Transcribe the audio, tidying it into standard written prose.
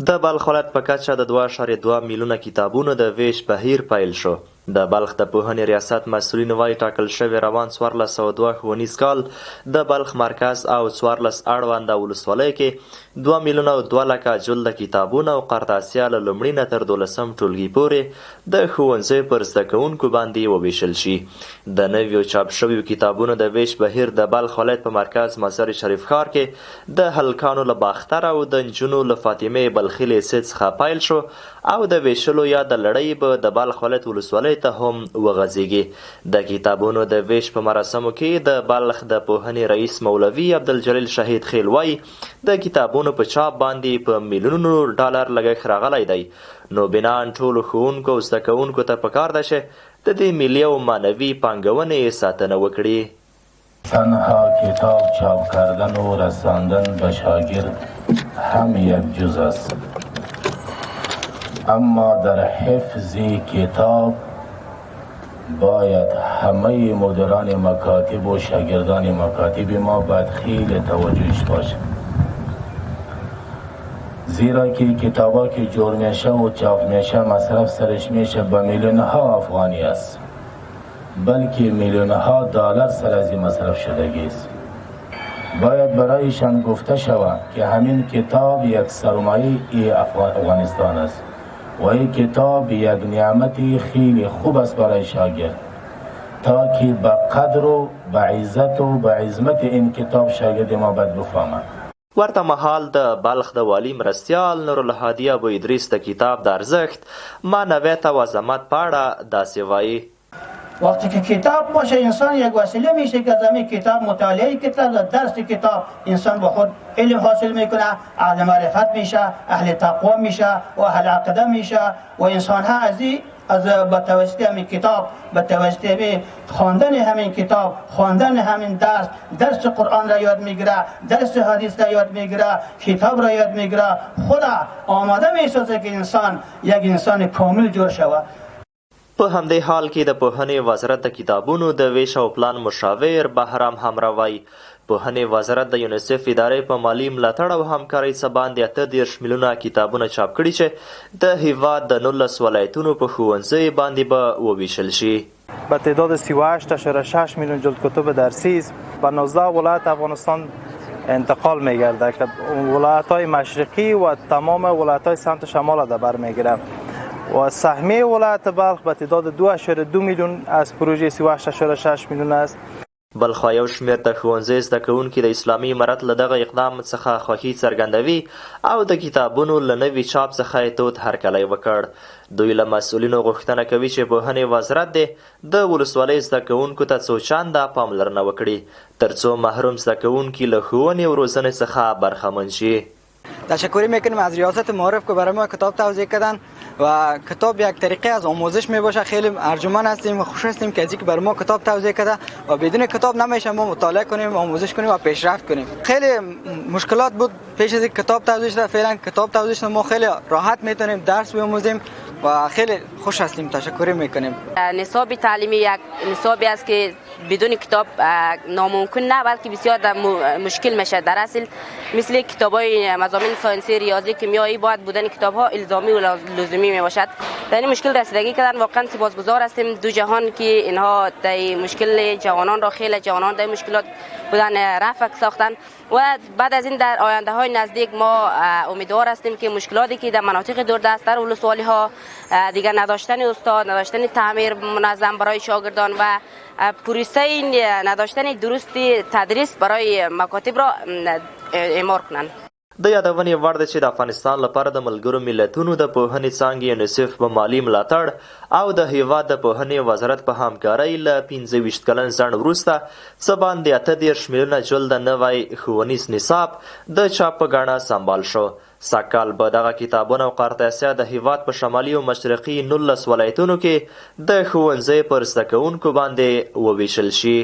د بلخ ولایت په کچه د 2.2 میلیونه کتابونو د ویش بهیر پیل شو. د بلخ د پوهنې ریاست مسؤلین وایي ټاکل شوی روان 1402 ښوونیز کال د بلخ مرکز او 14 اړونده ولسوالیو کې 2 میلیونه او 2 لکه جلده کتابونه او قرطاسیه له لومړي نه تر 12 ټولګي پورې د ښوونځیو پر زده کوونکو باندې وویشل شي. د نویو چاپ شویو کتابونو د ویش بهیر د بلخ ولایت په مرکز مزار شریف ښار کې د هلکانو له باختر او د نجونو له فاطمې بلخي لیسې څخه پیل شو او د ویشلو یا د لړۍ به د بلخ ولایت ولسوالۍ ته هم وغځېږي. د کتابونو د ویش په مراسمو کې د بلخ د پوهنې رئیس مولوي عبدالجلیل شهید خیل وایي د کتابونو په چاپ باندې په میلیونونو ډالر لګښت راغلی دی، نو بنان ټولو ښوونکو او زده کوونکو ته پکار ده چې د دې ملي او معنوي پانګونې ساتنه وکړي. تنها کتاب چاپ کردن و رساندن به شاگرد هم یک جز است، اما در حفظ کتاب باید همه مدیران مکاتب و شاگردان مکاتب ما باید خیلی توجهش باشه، زیرا که کتابا که جور میشه و چاپ میشه مصرف سرش میشه به میلیونها افغانی است، بلکه میلیونها دلار سر از این مصرف شدگی است. باید برایشان گفته شود که همین کتاب یک سرمایه افغانستان است و این کتاب یک نعمتی خیلی خوب است برای شاگرد، تا که به قدر و به عزت و به عظمت این کتاب شاگرد ما باید بفهمد. ورته مهال د بلخ د والی مرستیال نورالهادي ابو ادریس د کتاب د ارزښت، معنویت او عظمت په اړه داسې وایي: وقتی که کتاب باشه انسان یک وسیله میشه که از کتاب مطالعه کتاب و درس کتاب انسان به خود علم حاصل میکنه، اهل معرفت میشه، اهل تقوا میشه و اهل عقیده میشه و انسان ها از به توسط همین کتاب، به توسط همین خواندن همین کتاب، خواندن همین درس قرآن را یاد میگیره، درس حدیث را یاد میگیره، کتاب را یاد میگیره، خود آماده میسازه که انسان یک انسان کامل جور شود. په همدې حال کې د پوهنې وزارت د کتابونو د ویش او پلان مشاور بهرام همرا وایي پوهنې وزارت د یونیسف ادارې په مالي ملاتړ او همکارۍ څخه باندې 38 میلیونه کتابونه چاپ کړي چې د هیواد د 19 ولایتونو په ښوونځیو باندې به وویشل شي. به تعداد 38.6 میلیون جلد کتب درسی است به 19 ولایت افغانستان انتقال میگرده که ولایت‌های مشرقی و تمام ولایت‌های سمت شمال در بر میگیره و سهمیه ولایت بلخ به تعداد 2.2 میلیون از پروژه 38.6 میلیون است. بلخ یو شمېر د ښوونځي زده کوونکي د اسلامي امارت له دغه اقدام څخه خوښي څرګندوي او د کتابونو له نوي چاپ څخه یې تود هرکلی وکړ. دوی له مسؤلینو غوښتنه کوي چې پوهنې وزارت دې د ولسوالۍ زده کوونکو ته څو چنده پاملرنه وکړي ترڅو محروم زده کوونکي له ښوونې او روزنې څخه برخمن شي. تشکر میکنیم از ریاست معارف که برای ما کتاب توزیع کردن و کتاب یک طریقه از آموزش می باشه. خیلی ارجمند هستیم و خوش هستیم که از اینکه برای ما کتاب توزیع کرده و بدون کتاب نمیشه ما مطالعه کنیم، آموزش کنیم و پیشرفت کنیم. خیلی مشکلات بود پیش از اینکه کتاب توزیع شده، فعلا کتاب توزیع شده ما خیلی راحت میتونیم درس بیاموزیم و خیلی خوش هستیم. تشکر میکنیم. نصاب تعلیمی یک نصابی است که بدون کتاب ناممکن نه بلکه بسیار مشکل میشه. در اصل مثل کتابای مضامین ساینسی، ریاضی، کیمیایی باید بودن کتاب ها الزامی و لزومی می باشد. در این مشکل رسیدگی کردن واقعا سپاسگزار هستیم دو جهان که اینها در مشکل جوانان را، خیلی جوانان در مشکلات بودن رفع ساختن و بعد از این در آینده های نزدیک ما امیدوار هستیم که مشکلاتی که در مناطق دوردست در ولسوالی ها دیگر نداشتن استاد، نداشتن تعمیر منظم برای شاگردان و پروسه نداشتن درست تدریس برای مکاتب را اعمار کنند. د یادونې وړ ده چې د افغانستان لپاره د ملګرو ملتونو د پوهنې څانګې یونیسف په مالي ملاتړ او د هیواد د پوهنې وزارت په همکارۍ له 25 کلن ځنډ وروسته څه باندې 38 میلیونه جلده نوی ښوونیز نصاب د چاپ په ګڼه سمبال شو. سږکال به دغه کتابونه او قرطاسیه د هیواد په شمالي او مشرقي 19 ولایتونو کې د ښوونځیو پر زده کوونکو باندې وویشل شي.